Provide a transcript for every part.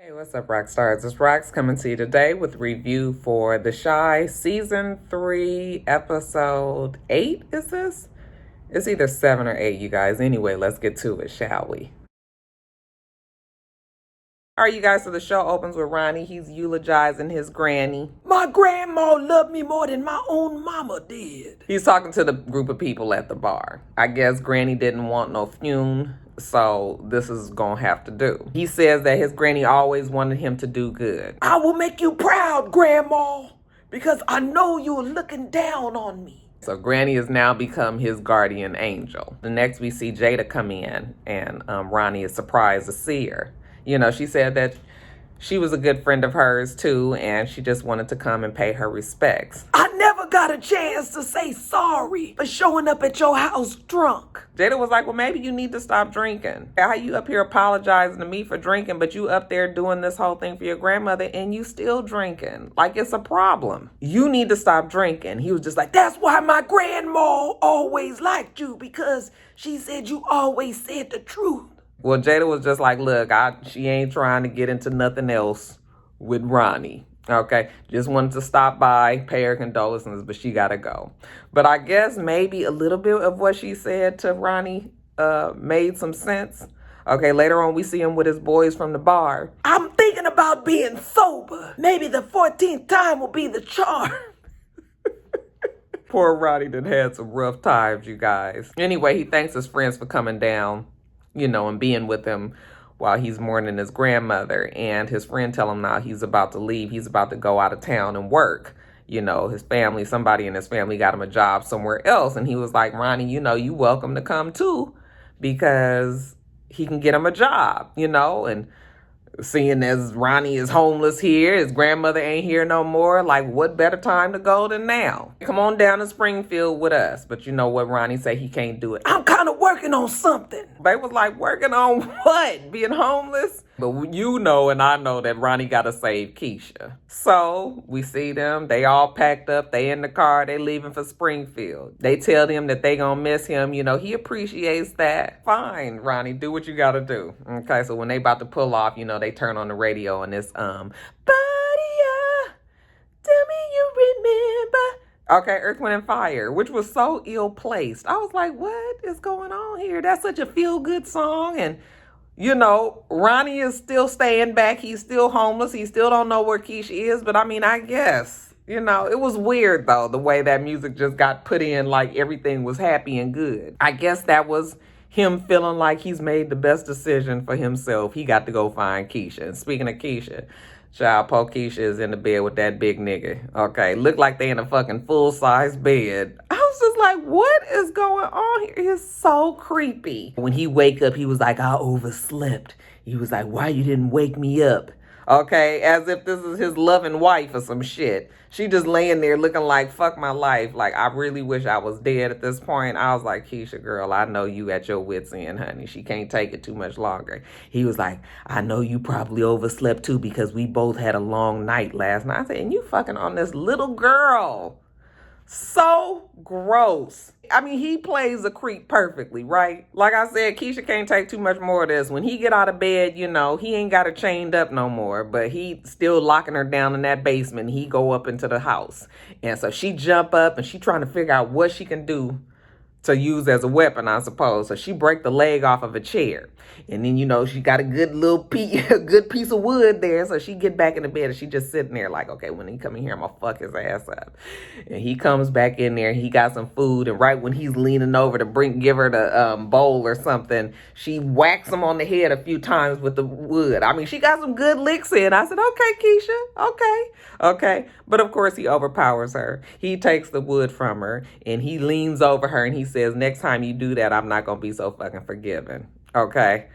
Hey, what's up, Roxstars? It's Rox coming to you today with a review for The Chi Season 3, Episode 8, is this? It's either 7 or 8, you guys. Anyway, let's get to it, shall we? All right, you guys, so the show opens with Ronnie. He's eulogizing his granny. My grandma loved me more than my own mama did. He's talking to the group of people at the bar. I guess Granny didn't want no fume, so this is gonna have to do. He says that his granny always wanted him to do good. I will make you proud, Grandma, because I know you're looking down on me. So Granny has now become his guardian angel. The next we see Jada come in, and Ronnie is surprised to see her. You know, she said that she was a good friend of hers too, and she just wanted to come and pay her respects. I never got a chance to say sorry for showing up at your house drunk. Jada was like, well, maybe you need to stop drinking. How you up here apologizing to me for drinking, but you up there doing this whole thing for your grandmother and you still drinking? Like, it's a problem. You need to stop drinking. He was just like, that's why my grandma always liked you, because she said you always said the truth. Well, Jada was just like, look, she ain't trying to get into nothing else with Ronnie. Okay, just wanted to stop by, pay her condolences, but she gotta go. But I guess maybe a little bit of what she said to Ronnie made some sense. Okay, later on we see him with his boys from the bar. I'm thinking about being sober. Maybe the 14th time will be the charm. Poor Ronnie done had some rough times, you guys. Anyway, he thanks his friends for coming down, you know, and being with him while he's mourning his grandmother. And his friend tell him now he's about to leave. He's about to go out of town and work. You know, his family, somebody in his family got him a job somewhere else. And he was like, Ronnie, you know, you welcome to come too, because he can get him a job, you know. And seeing as Ronnie is homeless here, his grandmother ain't here no more, like, what better time to go than now? Come on down to Springfield with us. But you know what Ronnie say? He can't do it. I'm kind of working on something. They was like, working on what? Being homeless? But you know and I know that Ronnie got to save Keisha. So we see them. They all packed up. They in the car. They leaving for Springfield. They tell them that they gonna miss him. You know, he appreciates that. Fine, Ronnie, do what you got to do. Okay, so when they about to pull off, you know, they turn on the radio and it's, tell me you remember. Okay, Earth, Wind, and Fire, which was so ill-placed. I was like, what is going on here? That's such a feel-good song. And, you know, Ronnie is still staying back. He's still homeless. He still don't know where Keisha is. But, I mean, I guess, you know, it was weird, though, the way that music just got put in like everything was happy and good. I guess that was him feeling like he's made the best decision for himself. He got to go find Keisha. And speaking of Keisha, child, poor Keisha is in the bed with that big nigga. Okay, look like they in a fucking full-size bed. I was just like, what is going on here? It's so creepy. When he wake up, he was like, I overslept. He was like, why you didn't wake me up? Okay, as if this is his loving wife or some shit. She just laying there looking like, fuck my life. Like, I really wish I was dead at this point. I was like, Keisha, girl, I know you at your wit's end, honey. She can't take it too much longer. He was like, I know you probably overslept too because we both had a long night last night. I said, and you fucking on this little girl. So gross. I mean, he plays a creep perfectly, right? Like I said, Keisha can't take too much more of this. When he get out of bed, you know, he ain't got her chained up no more, but he still locking her down in that basement. He go up into the house. And so she jump up and she trying to figure out what she can do to use as a weapon, I suppose. So she break the leg off of a chair. And then, you know, she got a good little good piece of wood there. So she get back in the bed and she just sitting there like, okay, when he come in here, I'm gonna fuck his ass up. And he comes back in there, he got some food. And right when he's leaning over to give her the bowl or something, she whacks him on the head a few times with the wood. I mean, she got some good licks in. I said, okay, Keisha, okay. But of course he overpowers her. He takes the wood from her and he leans over her and he says, next time you do that, I'm not going to be so fucking forgiving. Okay.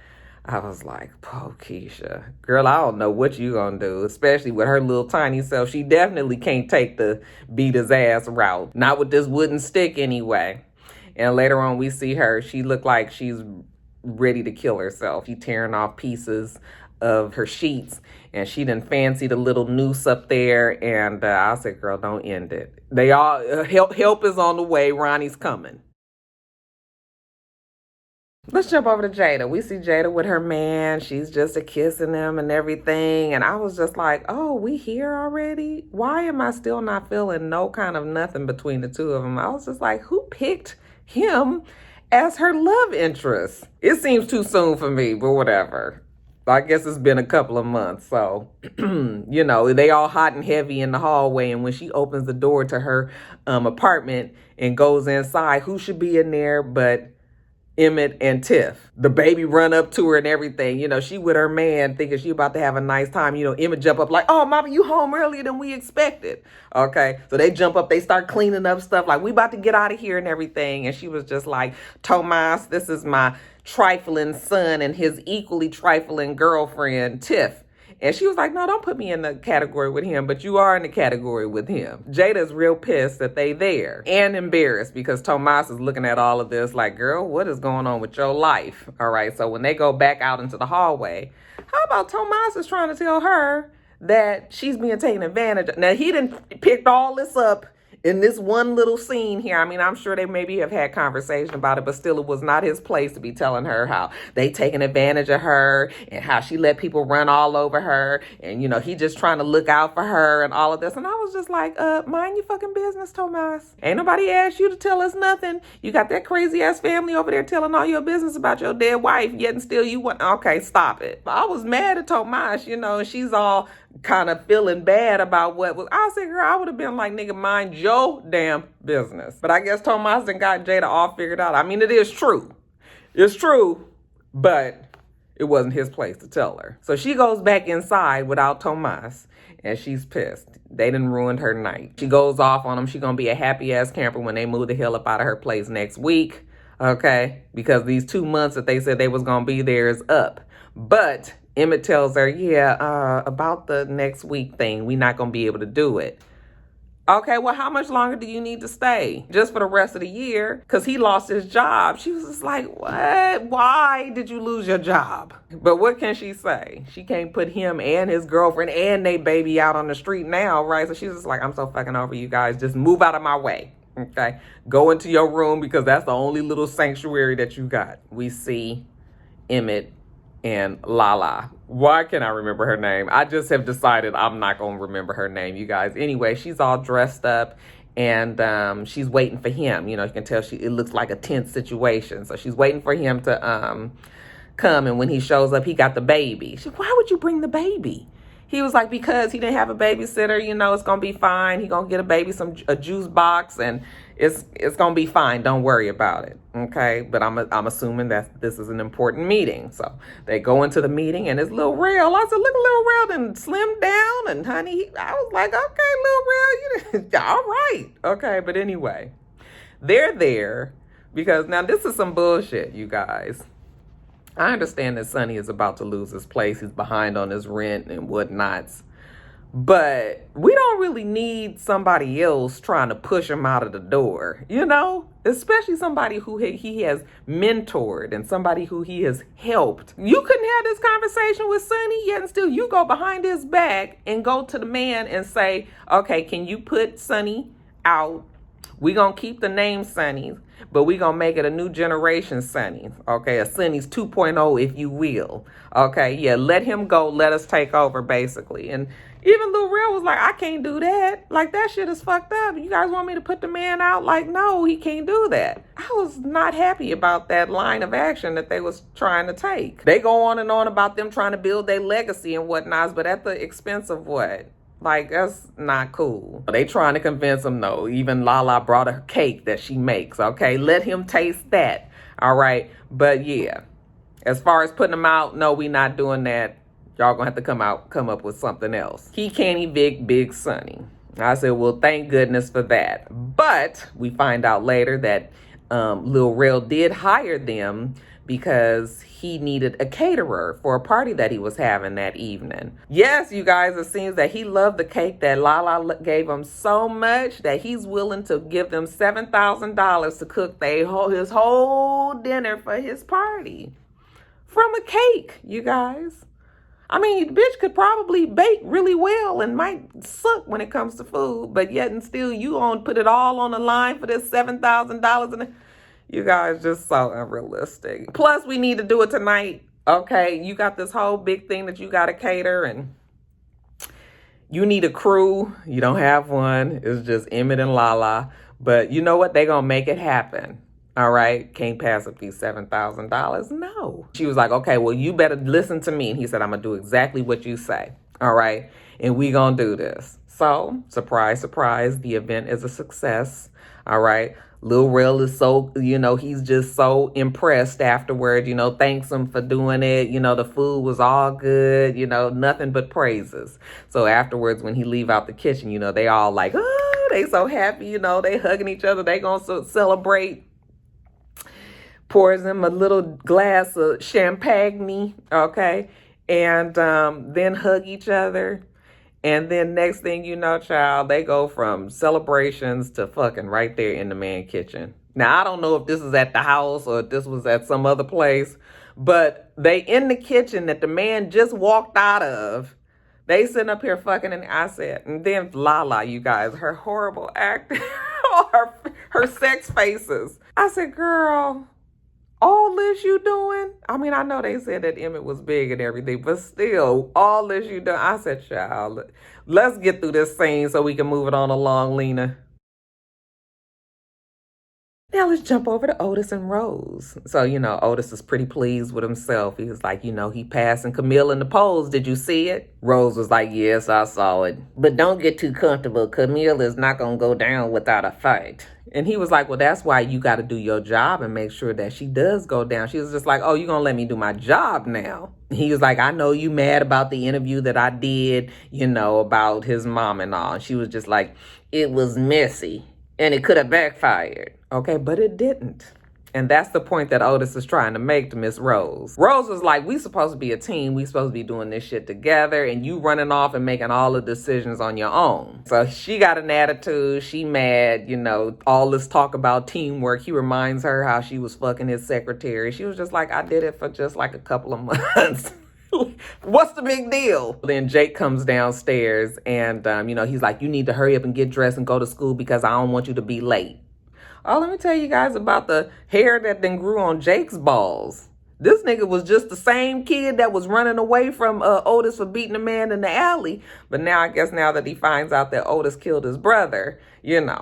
I was like, poor Keisha. Girl, I don't know what you going to do, especially with her little tiny self. She definitely can't take the beat his ass route. Not with this wooden stick anyway. And later on we see her. She looked like she's ready to kill herself. She tearing off pieces of her sheets and she done fancied a little noose up there. And I said, girl, don't end it. They all help is on the way. Ronnie's coming. Let's jump over to Jada. We see Jada with her man. She's just a kissing him and everything. And I was just like, oh, we here already? Why am I still not feeling no kind of nothing between the two of them? I was just like, who picked him as her love interest? It seems too soon for me, but whatever. I guess it's been a couple of months. So, they all hot and heavy in the hallway. And when she opens the door to her apartment and goes inside, who should be in there but Emmett and Tiff? The baby run up to her and everything. She with her man thinking she about to have a nice time. Emmett jump up like, oh, mama, you home earlier than we expected. Okay. So they jump up, they start cleaning up stuff like we about to get out of here and everything. And she was just like, Tomas, this is my trifling son and his equally trifling girlfriend, Tiff. And she was like, no, don't put me in the category with him, but you are in the category with him. Jada's real pissed that they there and embarrassed because Tomas is looking at all of this like, girl, what is going on with your life? All right. So when they go back out into the hallway, how about Tomas is trying to tell her that she's being taken advantage of? Now, he didn't pick all this up in this one little scene here. I mean, I'm sure they maybe have had conversation about it, but still it was not his place to be telling her how they taking advantage of her and how she let people run all over her. And, he just trying to look out for her and all of this. And I was just like, mind your fucking business, Tomas. Ain't nobody asked you to tell us nothing. You got that crazy ass family over there telling all your business about your dead wife, yet and still you want, okay, stop it. I was mad at Tomas, she's all kind of feeling bad about what was. I said, girl, I would have been like, nigga, mind your damn business. But I guess Tomas done got Jada all figured out. I mean, it is true. It's true, but it wasn't his place to tell her. So she goes back inside without Tomas, and she's pissed. They done ruined her night. She goes off on him. She gonna be a happy ass camper when they move the hell up out of her place next week, okay? Because these 2 months that they said they was gonna be there is up. But Emmett tells her, about the next week thing, we not going to be able to do it. Okay, well, how much longer do you need to stay? Just for the rest of the year? Because he lost his job. She was just like, what? Why did you lose your job? But what can she say? She can't put him and his girlfriend and their baby out on the street now, right? So she's just like, I'm so fucking over you guys. Just move out of my way. Okay? Go into your room because that's the only little sanctuary that you got. We see Emmett and Lala. Why can't I remember her name? I just have decided I'm not going to remember her name, you guys. Anyway, she's all dressed up and she's waiting for him. You can tell it looks like a tense situation. So she's waiting for him to come. And when he shows up, he got the baby. She said, why would you bring the baby? He was like, because he didn't have a babysitter, it's going to be fine. He going to get a baby, a juice box, and it's going to be fine. Don't worry about it. Okay. But I'm assuming that this is an important meeting. So they go into the meeting and it's Lil Rel. I said, look, Lil Rel done slimmed down. And honey, I was like, okay, Lil Rel, all right. Okay. But anyway, they're there because now this is some bullshit, you guys. I understand that Sonny is about to lose his place. He's behind on his rent and whatnots. But we don't really need somebody else trying to push him out of the door, especially somebody who he has mentored and somebody who he has helped. You couldn't have this conversation with Sonny, yet and still you go behind his back and go to the man and say, okay, can you put Sonny out? We're going to keep the name Sonny, but we're going to make it a new generation Sonny. Okay, a Sonny's 2.0, if you will. Okay, yeah, let him go. Let us take over, basically. And even Lil Rel was like, I can't do that. Like, that shit is fucked up. You guys want me to put the man out? Like, no, he can't do that. I was not happy about that line of action that they was trying to take. They go on and on about them trying to build their legacy and whatnot, but at the expense of what? Like, that's not cool. They trying to convince him, no. Even Lala brought a cake that she makes, okay? Let him taste that, all right? But, yeah, as far as putting him out, no, we not doing that. Y'all gonna have to come up with something else. He can't evict Big Sonny. I said, well, thank goodness for that. But we find out later that Lil Rel did hire them because he needed a caterer for a party that he was having that evening. Yes, you guys, it seems that he loved the cake that Lala gave him so much that he's willing to give them $7,000 to cook his whole dinner for his party. From a cake, you guys. I mean, the bitch could probably bake really well and might suck when it comes to food, but yet and still you put it all on the line for this $7,000 and You guys just so unrealistic. Plus, we need to do it tonight. Okay, you got this whole big thing that you got to cater, and you need a crew. You don't have one. It's just Emmett and Lala. But you know what? They gonna make it happen. All right? Can't pass up these $7,000. No. She was like, okay, well, you better listen to me. And he said, I'm gonna do exactly what you say. All right? And we gonna do this. So, surprise, surprise, the event is a success. All right? Lil Rel is so, he's just so impressed afterward, thanks him for doing it. The food was all good, nothing but praises. So afterwards, when he leave out the kitchen, they all like, oh, they so happy, they hugging each other. They gonna celebrate. Pours him a little glass of champagne, okay? And then hug each other. And then next thing you know, child, they go from celebrations to fucking right there in the man kitchen. Now, I don't know if this is at the house or if this was at some other place, but they in the kitchen that the man just walked out of. They sitting up here fucking, and I said, and then Lala, you guys, her horrible acting, her sex faces. I said, girl, all this you doing? I mean, I know they said that Emmett was big and everything, but still, all this you doing? I said, child, let's get through this scene so we can move it on along, Lena. Now let's jump over to Otis and Rose. So, Otis is pretty pleased with himself. He was like, he passing Camille in the polls. Did you see it? Rose was like, yes, I saw it. But don't get too comfortable. Camille is not going to go down without a fight. And he was like, well, that's why you got to do your job and make sure that she does go down. She was just like, oh, you going to let me do my job now? He was like, I know you mad about the interview that I did, about his mom and all. And she was just like, it was messy and it could have backfired. Okay, but it didn't. And that's the point that Otis is trying to make to Miss Rose. Rose was like, we supposed to be a team. We supposed to be doing this shit together. And you running off and making all the decisions on your own. So she got an attitude. She mad, all this talk about teamwork. He reminds her how she was fucking his secretary. She was just like, I did it for just like a couple of months. What's the big deal? Then Jake comes downstairs and, he's like, you need to hurry up and get dressed and go to school because I don't want you to be late. Oh, let me tell you guys about the hair that then grew on Jake's balls. This nigga was just the same kid that was running away from Otis for beating a man in the alley. But now I guess now that he finds out that Otis killed his brother, he got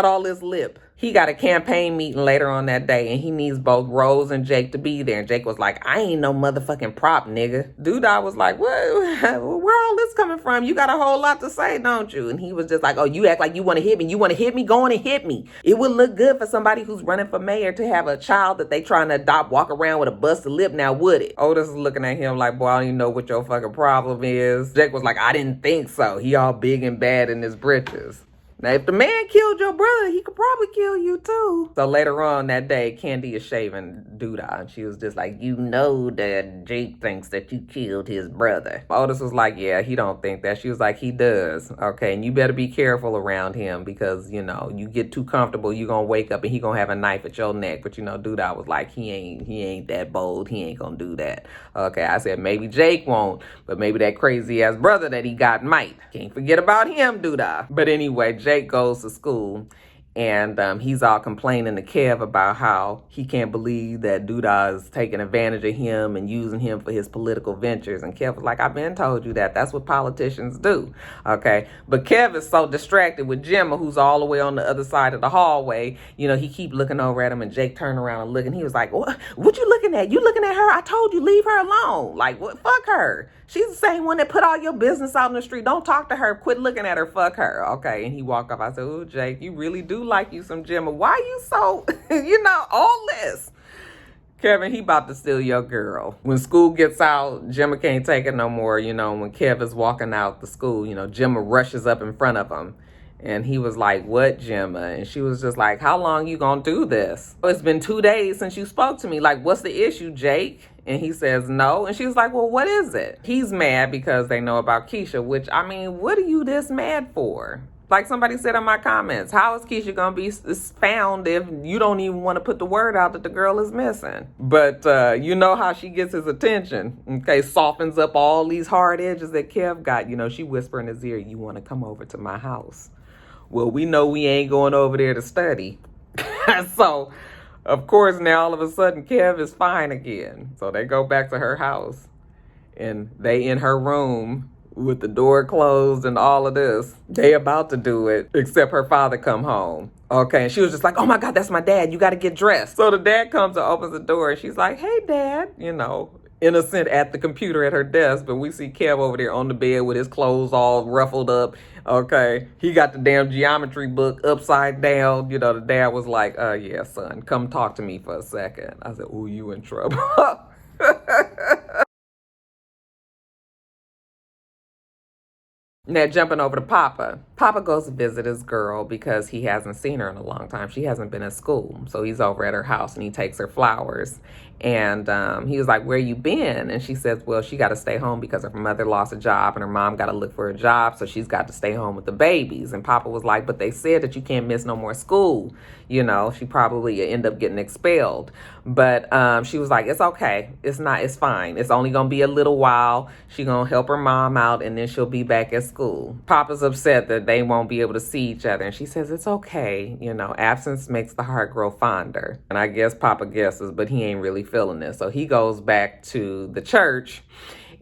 all this lip. He got a campaign meeting later on that day, and he needs both Rose and Jake to be there. And Jake was like, I ain't no motherfucking prop, nigga. Doodah was like, where all this coming from? You got a whole lot to say, don't you? And he was just like, oh, you act like you want to hit me. You want to hit me? Go on and hit me. It would look good for somebody who's running for mayor to have a child that they trying to adopt walk around with a busted lip now, would it? Otis is looking at him like, boy, I don't even know what your fucking problem is. Jake was like, I didn't think so. He all big and bad in his britches. Now, if the man killed your brother, he could probably kill you too. So later on that day, Candy is shaving Doodah, and she was just like, that Jake thinks that you killed his brother. Otis was like, yeah, he don't think that. She was like, he does. Okay, and you better be careful around him because, you get too comfortable, you gonna wake up and he gonna have a knife at your neck. But, Doodah was like, he ain't that bold. He ain't gonna do that. Okay, I said, maybe Jake won't, but maybe that crazy ass brother that he got might. Can't forget about him, Doodah. But anyway, Jake goes to school and he's all complaining to Kev about how he can't believe that Doodah is taking advantage of him and using him for his political ventures. And Kev was like, I've been told you that. That's what politicians do. Okay. But Kev is so distracted with Gemma, who's all the way on the other side of the hallway. He keep looking over at him, and Jake turned around and looking. He was like, what you looking at? You looking at her? I told you, leave her alone. Like, what? Fuck her. She's the same one that put all your business out in the street. Don't talk to her. Quit looking at her. Fuck her. Okay. And he walked off. I said, oh, Jake, you really do like you some Gemma. Why you so, all this? Kevin, he about to steal your girl. When school gets out, Gemma can't take it no more. When Kev is walking out the school, Gemma rushes up in front of him. And he was like, what, Gemma? And she was just like, how long you gonna do this? Oh, it's been 2 days since you spoke to me. Like, what's the issue, Jake? And he says no. And she was like, well, what is it? He's mad because they know about Keisha, which, what are you this mad for? Like somebody said in my comments, how is Keisha going to be found if you don't even want to put the word out that the girl is missing? But you know how she gets his attention, okay? Softens up all these hard edges that Kev got. She whisper in his ear, you want to come over to my house? Well, we know we ain't going over there to study. So Of course, now all of a sudden Kev is fine again. So they go back to her house and they in her room with the door closed and all of this. They about to do it, except her father come home. Okay, and she was just like, oh my God, that's my dad. You got to get dressed. So the dad comes and opens the door and she's like, hey, Dad, innocent at the computer at her desk. But we see Kev over there on the bed with his clothes all ruffled up. Okay, he got the damn geometry book upside down. The dad was like, yeah, son, come talk to me for a second. I said, ooh, you in trouble. Now, jumping over to Papa. Papa goes to visit his girl because he hasn't seen her in a long time. She hasn't been at school. So he's over at her house and he takes her flowers. And he was like, where you been? And she says, well, she got to stay home because her mother lost a job and her mom got to look for a job. So she's got to stay home with the babies. And Papa was like, but they said that you can't miss no more school. She probably end up getting expelled. But she was like, it's okay. It's fine. It's only going to be a little while. She going to help her mom out and then she'll be back at school. Papa's upset that they won't be able to see each other. And she says, it's okay. Absence makes the heart grow fonder. And I guess Papa guesses, but he ain't really feeling this. So he goes back to the church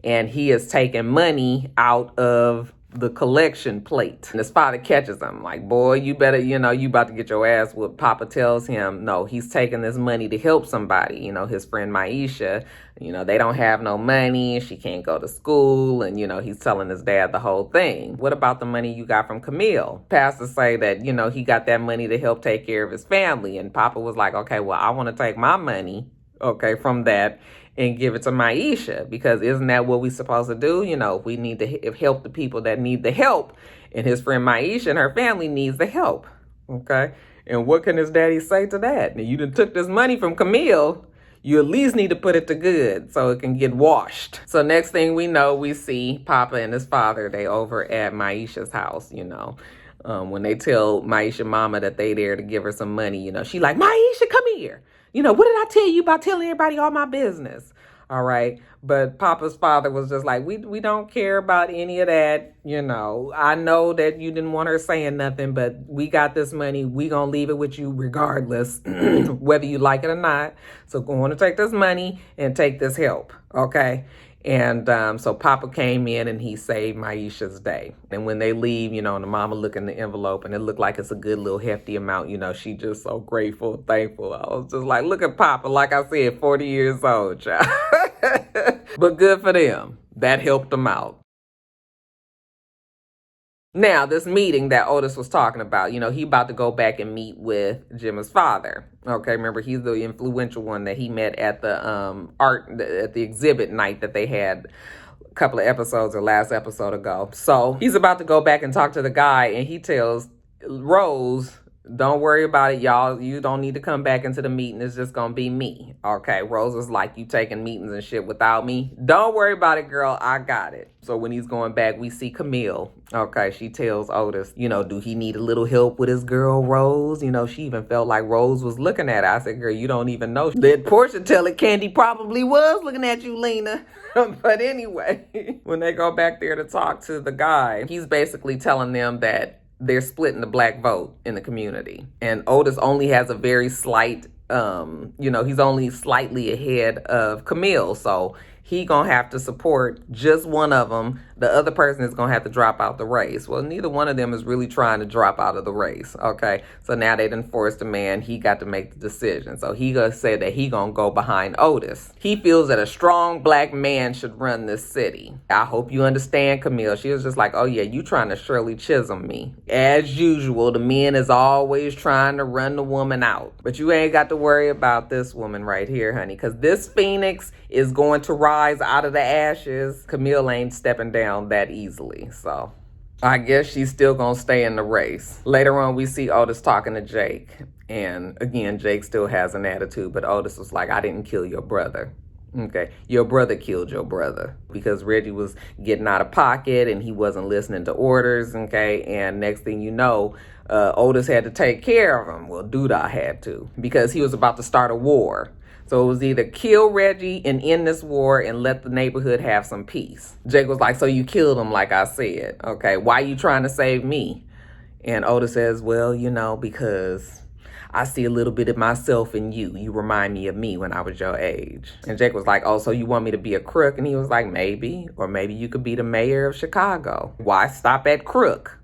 and he is taking money out of the collection plate. And his father catches him like, boy, you better, you about to get your ass whooped. Papa tells him, no, he's taking this money to help somebody. His friend Maisha, they don't have no money. She can't go to school. And, he's telling his dad the whole thing. What about the money you got from Camille? Pastors say that, he got that money to help take care of his family. And Papa was like, okay, well, I want to take my money, from that and give it to Maisha, because isn't that what we're supposed to do? We need to help the people that need the help. And his friend Maisha and her family needs the help. Okay. And what can his daddy say to that? Now, you done took this money from Camille. You at least need to put it to good so it can get washed. So next thing we know, we see Papa and his father, they over at Maisha's house, when they tell Maisha mama that they there to give her some money, she like, Maisha, come here. What did I tell you about telling everybody all my business? All right. But Papa's father was just like, we don't care about any of that. I know that you didn't want her saying nothing, but we got this money. We gonna leave it with you regardless, whether you like it or not. So go on and take this money and take this help. Okay. And so Papa came in and he saved Maisha's day. And when they leave, and the mama look in the envelope and it looked like it's a good little hefty amount, she just so grateful, thankful. I was just like, look at Papa, like I said, 40 years old, child. But good for them. That helped them out. Now, this meeting that Otis was talking about, he about to go back and meet with Gemma's father. Okay, remember, he's the influential one that he met at the at the exhibit night that they had a couple of episodes or last episode ago. So he's about to go back and talk to the guy, and he tells Rose, don't worry about it, y'all. You don't need to come back into the meeting. It's just going to be me. Okay, Rose was like, you taking meetings and shit without me? Don't worry about it, girl. I got it. So when he's going back, we see Camille. Okay, she tells Otis, do he need a little help with his girl, Rose? She even felt like Rose was looking at her. I said, girl, you don't even know. Let Portia tell it, Candy probably was looking at you, Lena. But anyway, when they go back there to talk to the guy, he's basically telling them that they're splitting the black vote in the community. And Otis only has a very slight, he's only slightly ahead of Camille. So he gonna have to support just one of them. The other person is gonna have to drop out the race. Well, neither one of them is really trying to drop out of the race. Okay, so now they done forced a man. He got to make the decision. So he gonna say that he gonna go behind Otis. He feels that a strong black man should run this city. I hope you understand, Camille. She was just like, oh yeah, you trying to Shirley Chisholm me. As usual, the man is always trying to run the woman out. But you ain't got to worry about this woman right here, honey, because this phoenix is going to rise out of the ashes. Camille ain't stepping down that easily. So I guess she's still gonna stay in the race. Later on, we see Otis talking to Jake. And again, Jake still has an attitude, but Otis was like, I didn't kill your brother. Okay, your brother killed your brother because Reggie was getting out of pocket and he wasn't listening to orders. Okay, and next thing you know, Otis had to take care of him. Well, Doodah had to, because he was about to start a war. So it was either kill Reggie and end this war and let the neighborhood have some peace. Jake was like, so you killed him like I said. Okay, why you trying to save me? And Otis says, well, because I see a little bit of myself in you. You remind me of me when I was your age. And Jake was like, oh, so you want me to be a crook? And he was like, maybe. Or maybe you could be the mayor of Chicago. Why stop at crook?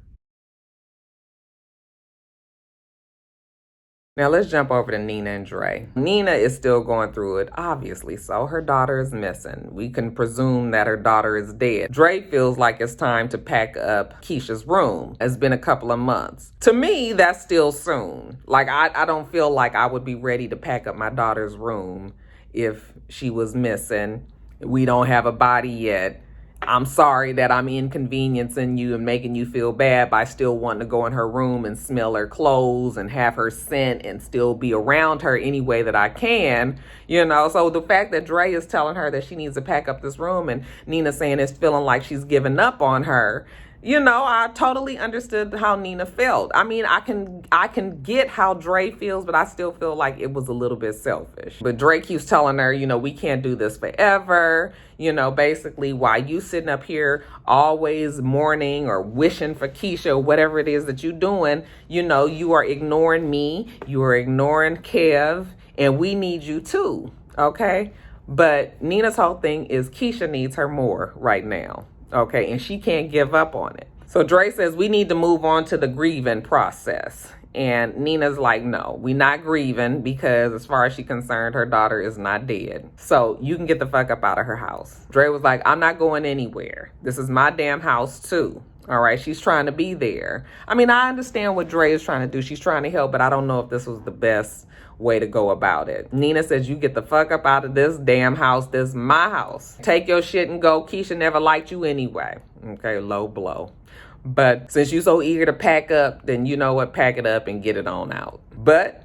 Now let's jump over to Nina and Dre. Nina is still going through it, obviously so. Her daughter is missing. We can presume that her daughter is dead. Dre feels like it's time to pack up Keisha's room. It's been a couple of months. To me, that's still soon. Like, I don't feel like I would be ready to pack up my daughter's room if she was missing. We don't have a body yet. I'm sorry that I'm inconveniencing you and making you feel bad by still wanting to go in her room and smell her clothes and have her scent and still be around her any way that I can, So the fact that Dre is telling her that she needs to pack up this room and Nina saying it's feeling like she's giving up on her, I totally understood how Nina felt. I mean, I can get how Dre feels, but I still feel like it was a little bit selfish. But Dre keeps telling her, we can't do this forever. Basically, while you sitting up here always mourning or wishing for Keisha or whatever it is that you're doing, you are ignoring me, you are ignoring Kev, and we need you too, okay? But Nina's whole thing is Keisha needs her more right now. Okay, and she can't give up on it. So Dre says we need to move on to the grieving process. And Nina's like, no, we not grieving because as far as she's concerned, her daughter is not dead. So you can get the fuck up out of her house. Dre was like, I'm not going anywhere. This is my damn house too. All right, she's trying to be there. I mean, I understand what Dre is trying to do. She's trying to help, but I don't know if this was the best way to go about it. Nina says, you get the fuck up out of this damn house. This is my house. Take your shit and go. Keisha never liked you anyway. Okay, low blow. But since you're so eager to pack up, then you know what? Pack it up and get it on out. But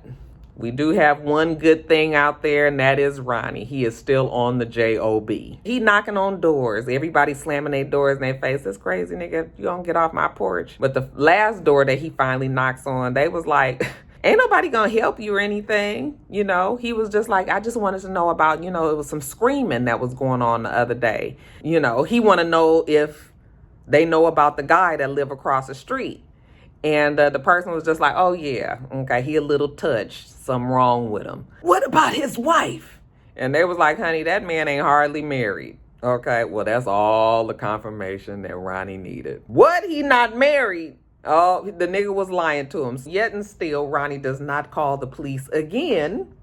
we do have one good thing out there, and that is Ronnie. He is still on the job. He knocking on doors. Everybody slamming their doors in their face. That's crazy, nigga. You don't get off my porch. But the last door that he finally knocks on, they was like, ain't nobody gonna help you or anything. He was just like, I just wanted to know about, it was some screaming that was going on the other day. He want to know if they know about the guy that live across the street. And the person was just like, oh, yeah, okay, he a little touched. Something wrong with him. What about his wife? And they was like, honey, that man ain't hardly married. Okay, well, that's all the confirmation that Ronnie needed. What? He not married? Oh, the nigga was lying to him. Yet and still, Ronnie does not call the police again.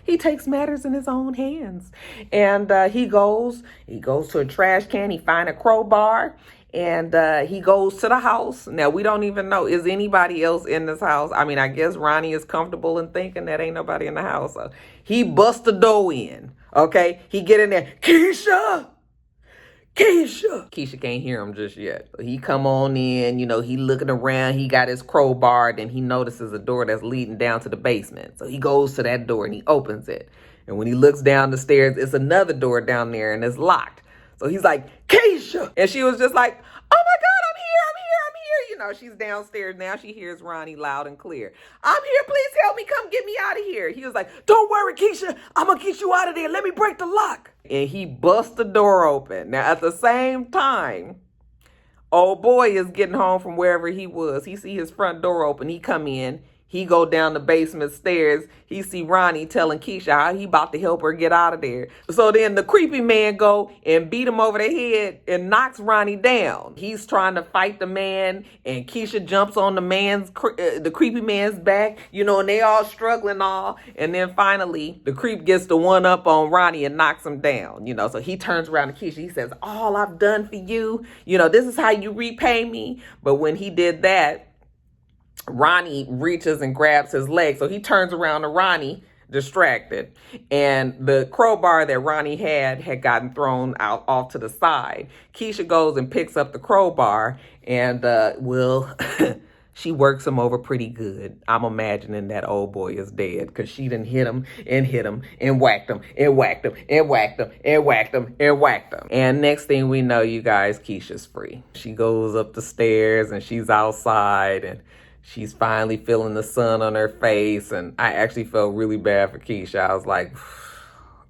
He takes matters in his own hands. And he goes to a trash can. He finds a crowbar. And he goes to the house. Now, we don't even know, is anybody else in this house? I mean, I guess Ronnie is comfortable in thinking that ain't nobody in the house. So he busts the door in, okay? He get in there, Keisha! Keisha can't hear him just yet. So he come on in, he looking around. He got his crowbar, and he notices a door that's leading down to the basement. So he goes to that door, and he opens it. And when he looks down the stairs, it's another door down there, and it's locked. So he's like, Keisha! And she was just like, oh my God, I'm here. She's downstairs now. She hears Ronnie loud and clear. I'm here, please help me, come get me out of here. He was like, don't worry, Keisha, I'm gonna get you out of there. Let me break the lock. And he busts the door open. Now, at the same time, old boy is getting home from wherever he was. He see his front door open. He come in. He go down the basement stairs. He see Ronnie telling Keisha how he about to help her get out of there. So then the creepy man go and beat him over the head and knocks Ronnie down. He's trying to fight the man, and Keisha jumps on the creepy man's back, and they all struggling all. And then finally, the creep gets the one up on Ronnie and knocks him down. So he turns around to Keisha. He says, all I've done for you, this is how you repay me. But when he did that, Ronnie reaches and grabs his leg. So he turns around to Ronnie, distracted. And the crowbar that Ronnie had gotten thrown out off to the side. Keisha goes and picks up the crowbar and, she works him over pretty good. I'm imagining that old boy is dead because she done hit him and whacked him and whacked him and whacked him and whacked him and whacked him. And next thing we know, you guys, Keisha's free. She goes up the stairs and she's outside and she's finally feeling the sun on her face. And I actually felt really bad for Keisha. I was like,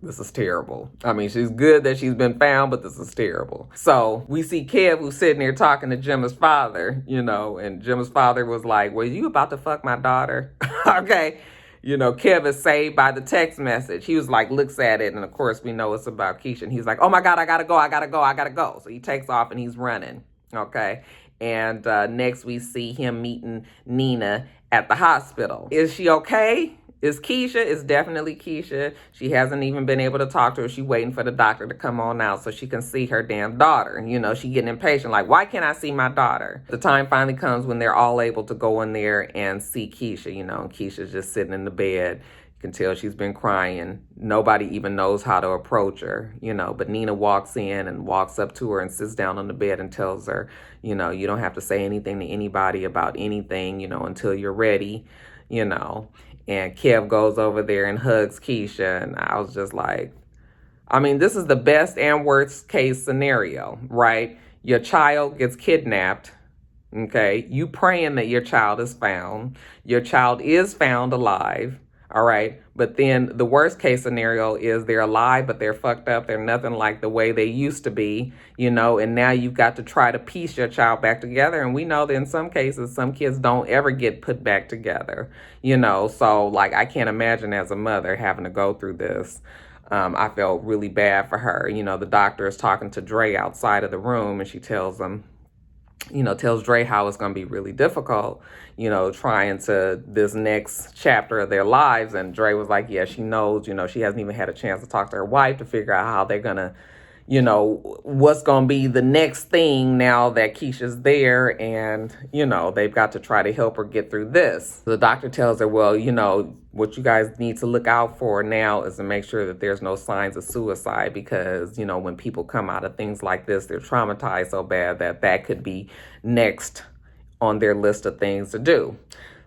This is terrible. I mean, she's good that she's been found, but this is terrible. So we see Kev, who's sitting there talking to Gemma's father, and Gemma's father was like, well, you about to fuck my daughter? Okay. Kev is saved by the text message. He was like, looks at it, and of course we know it's about Keisha. And he's like, oh my God, I gotta go. So he takes off and he's running. Okay. And next we see him meeting Nina at the hospital. Is she okay? Is Keisha? It's definitely Keisha. She hasn't even been able to talk to her. She's waiting for the doctor to come on out so she can see her damn daughter. She getting impatient. Like, why can't I see my daughter? The time finally comes when they're all able to go in there and see Keisha, and Keisha's just sitting in the bed. You can tell she's been crying. Nobody even knows how to approach her, but Nina walks in and walks up to her and sits down on the bed and tells her, you don't have to say anything to anybody about anything, until you're ready, And Kev goes over there and hugs Keisha. And I was just like, I mean, this is the best and worst case scenario, right? Your child gets kidnapped, okay? You praying that your child is found. Your child is found alive, all right? But then the worst case scenario is they're alive, but they're fucked up. They're nothing like the way they used to be, and now you've got to try to piece your child back together. And we know that in some cases, some kids don't ever get put back together, So, like, I can't imagine as a mother having to go through this. I felt really bad for her. The doctor is talking to Dre outside of the room, and she tells him, tells Dre how it's going to be really difficult, trying to this next chapter of their lives. And Dre was like, yeah, she knows, she hasn't even had a chance to talk to her wife to figure out how they're going to, what's going to be the next thing now that Keisha's there. And, they've got to try to help her get through this. The doctor tells her, well, what you guys need to look out for now is to make sure that there's no signs of suicide, because, when people come out of things like this, they're traumatized so bad that that could be next on their list of things to do.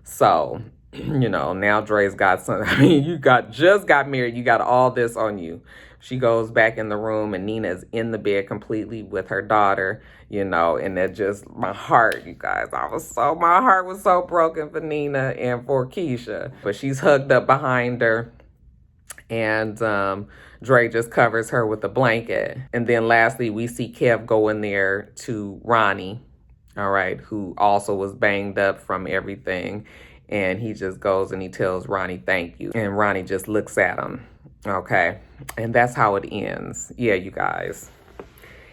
So, now Dre's got something. I mean, you just got married. You got all this on you. She goes back in the room and Nina's in the bed completely with her daughter, and that just, my heart, you guys, my heart was so broken for Nina and for Keisha. But she's hugged up behind her, and Dre just covers her with a blanket. And then lastly, we see Kev go in there to Ronnie, all right, who also was banged up from everything. And he just goes and he tells Ronnie, thank you. And Ronnie just looks at him. Okay. And that's how it ends. Yeah, you guys.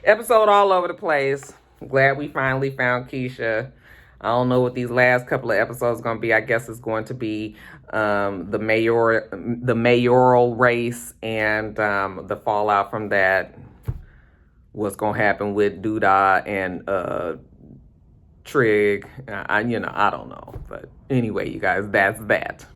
Episode all over the place. Glad we finally found Keisha. I don't know what these last couple of episodes are going to be. I guess it's going to be the mayoral race and the fallout from that. What's going to happen with Duda and Trig. I don't know. But anyway, you guys, that's that.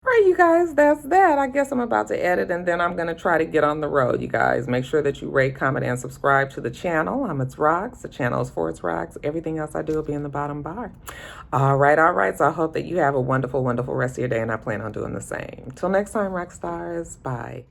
All right, you guys, that's that. I guess I'm about to edit and then I'm going to try to get on the road, you guys. Make sure that you rate, comment, and subscribe to the channel. I'm itsrox. The channel is for itsrox. Everything else I do will be in the bottom bar. All right. So I hope that you have a wonderful, wonderful rest of your day, and I plan on doing the same. Till next time, Roxstars. Bye.